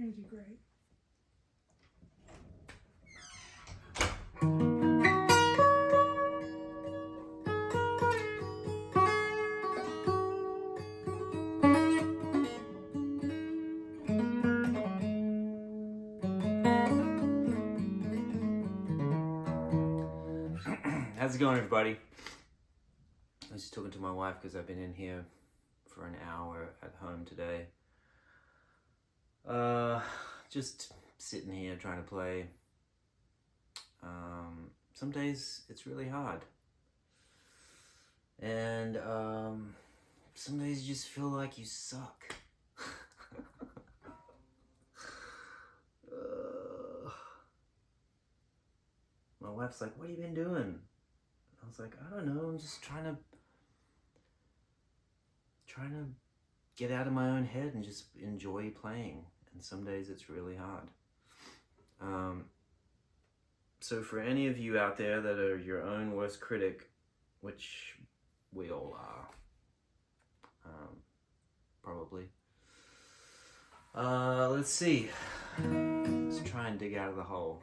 You're going to do great. How's it going, everybody? I was just talking to my wife because I've been in here for an hour at home today. Just sitting here trying to play. Some days it's really hard. And some days you just feel like you suck. My wife's like, what have you been doing? I was like, I don't know, I'm just trying to get out of my own head and just enjoy playing. And some days it's really hard. So for any of you out there that are your own worst critic, which we all are, probably. Let's see. Let's try and dig out of the hole.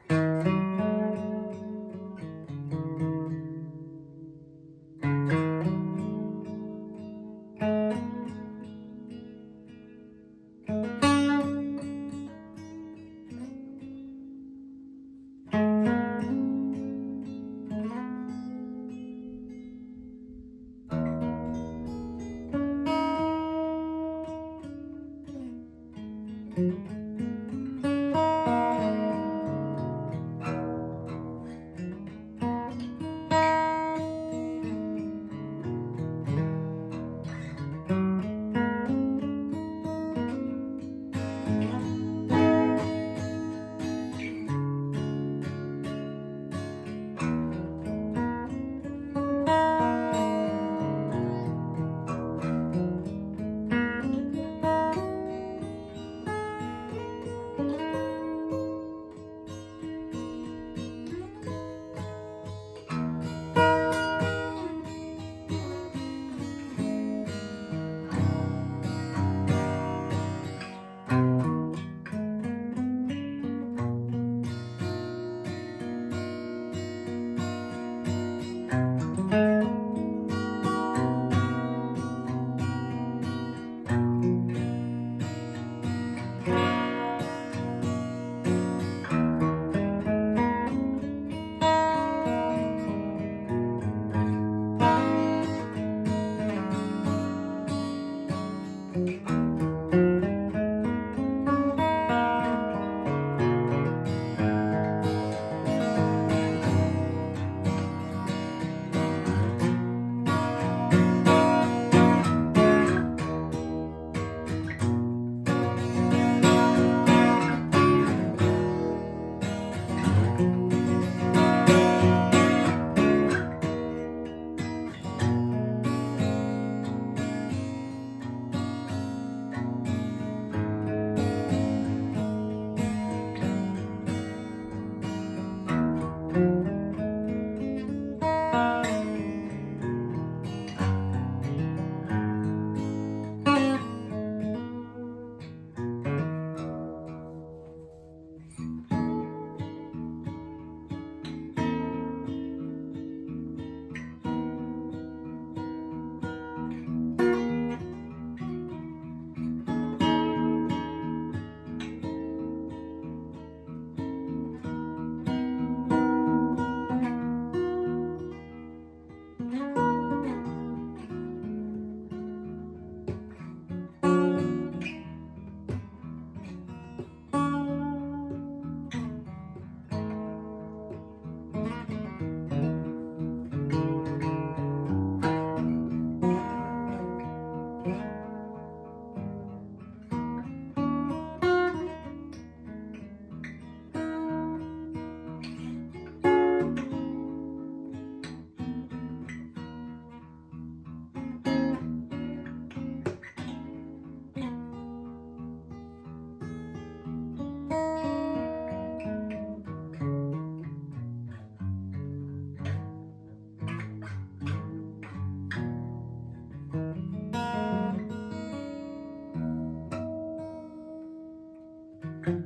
Here's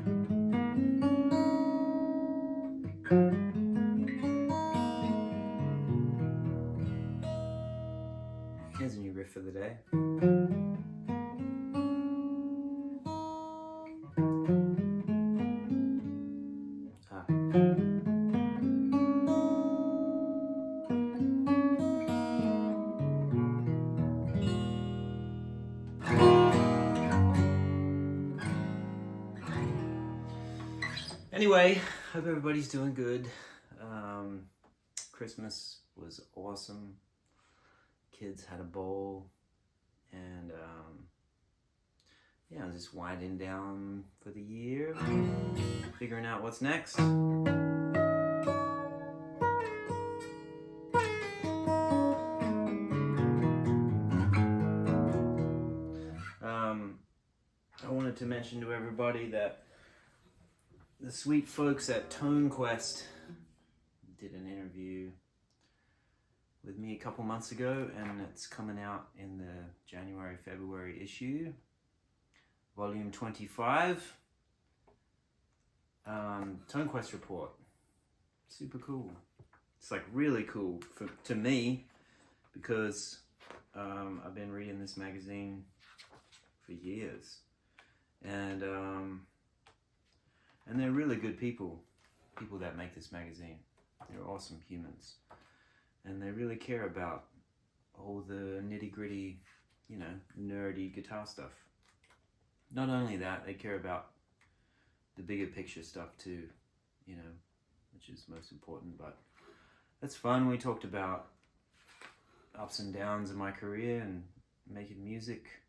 a new riff for the day. Anyway, hope everybody's doing good. Christmas was awesome. Kids had a bowl, and yeah, I'm just winding down for the year, figuring out what's next. I wanted to mention to everybody that the sweet folks at Tone Quest did an interview with me a couple months ago, and it's coming out in the January-February issue, volume 25. Tone Quest report. Super cool. It's like really cool to me, because I've been reading this magazine for years, and they're really good people that make this magazine. They're awesome humans, and they really care about all the nitty-gritty, nerdy guitar stuff. Not only that, they care about the bigger picture stuff too, which is most important. But it's fun. We talked about ups and downs in my career, and making music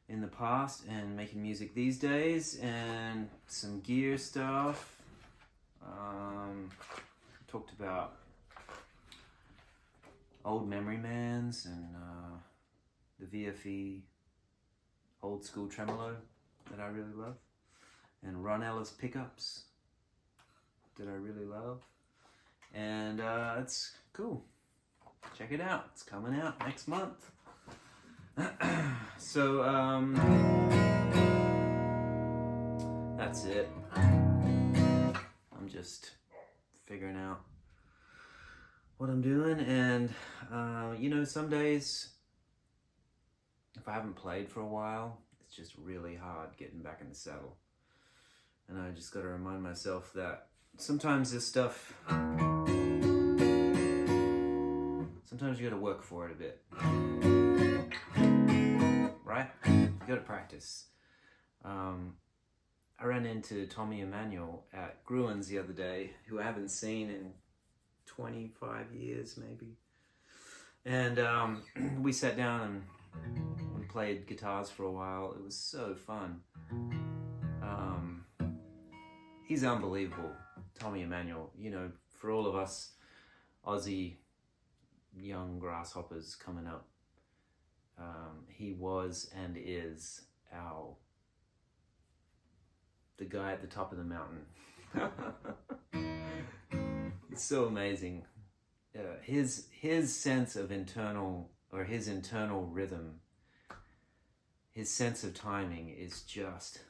in the past and making music these days, and some gear stuff. Talked about old memory mans, and the VFE old school tremolo that I really love, and Ron Ellis pickups that I really love, and it's cool. Check it out. It's coming out next month. So that's it. I'm just figuring out what I'm doing, and some days, if I haven't played for a while, it's just really hard getting back in the saddle, and I just got to remind myself that sometimes this stuff, sometimes you got to work for it a bit, right? You got to practice. I ran into Tommy Emmanuel at Gruen's the other day, who I haven't seen in 25 years maybe. And we sat down and we played guitars for a while. It was so fun. He's unbelievable, Tommy Emmanuel. For all of us Aussie young grasshoppers coming up, he was and is the guy at the top of the mountain. It's so amazing. His sense of internal rhythm, his sense of timing is just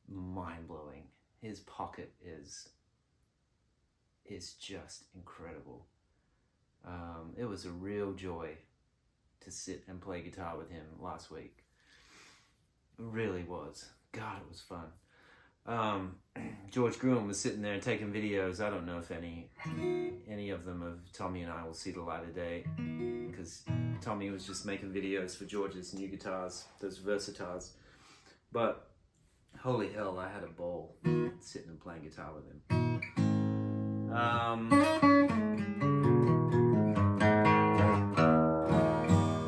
mind-blowing. His pocket is just incredible. It was a real joy to sit and play guitar with him last week. It really was. God, it was fun. George Gruen was sitting there taking videos. I don't know if any of them of Tommy and I will see the light of day, because Tommy was just making videos for George's new guitars, those Versatars. But holy hell, I had a ball sitting and playing guitar with him.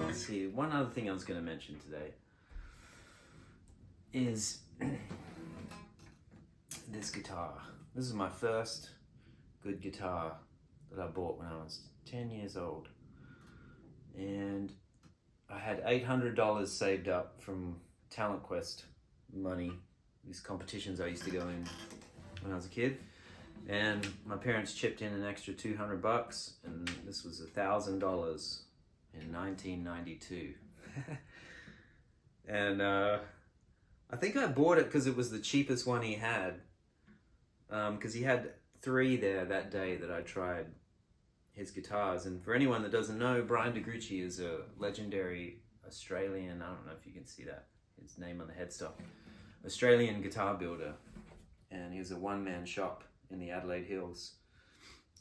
Let's see, one other thing I was going to mention today is this guitar. This is my first good guitar that I bought when I was 10 years old. And I had $800 saved up from Talent Quest money, these competitions I used to go in when I was a kid. And my parents chipped in an extra $200, and this was $1,000 in 1992. And I think I bought it because it was the cheapest one he had. Because he had 3 there that day that I tried his guitars. And for anyone that doesn't know, Brian DeGrucci is a legendary Australian, I don't know if you can see that, his name on the headstock, Australian guitar builder. And he was a one-man shop in the Adelaide Hills.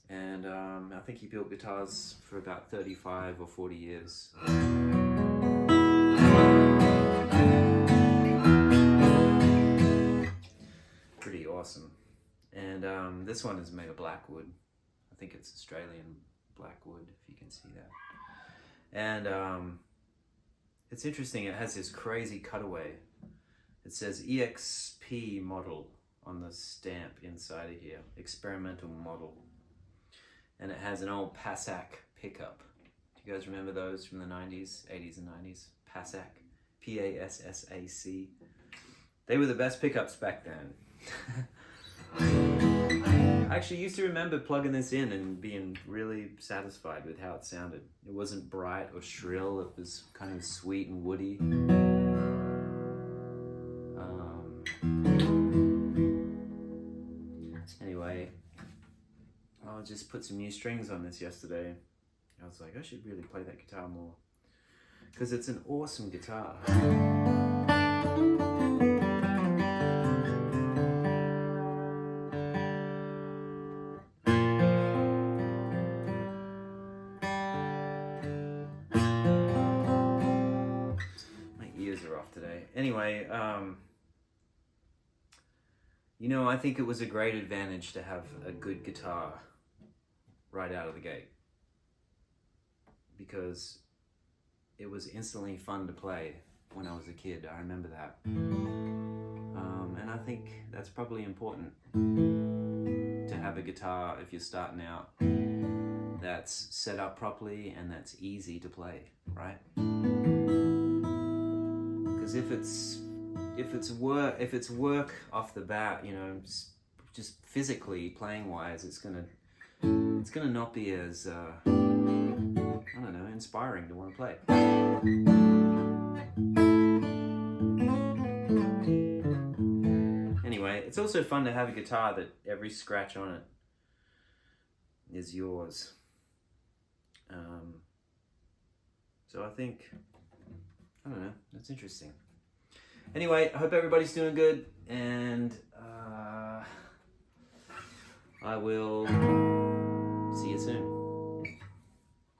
And I think he built guitars for about 35 or 40 years. Pretty awesome. And this one is made of blackwood. I think it's Australian blackwood, if you can see that. And it's interesting, it has this crazy cutaway. It says EXP model on the stamp inside of here, experimental model. And it has an old Passac pickup. Do you guys remember those from the 90s, 80s and 90s? Passac, P-A-S-S-A-C. They were the best pickups back then. I actually used to remember plugging this in and being really satisfied with how it sounded. It wasn't bright or shrill, it was kind of sweet and woody. Anyway, I just put some new strings on this yesterday. I was like, I should really play that guitar more. Because it's an awesome guitar. My ears are off today. Anyway, you know, I think it was a great advantage to have a good guitar right out of the gate. Because it was instantly fun to play when I was a kid. I remember that. And I think that's probably important to have a guitar if you're starting out that's set up properly and that's easy to play, right? Because if it's work off the bat, you know, just physically playing wise, it's gonna not be as I don't know, inspiring to want to play. Anyway, it's also fun to have a guitar that every scratch on it is yours. So I think, I don't know, that's interesting. Anyway, I hope everybody's doing good, and I will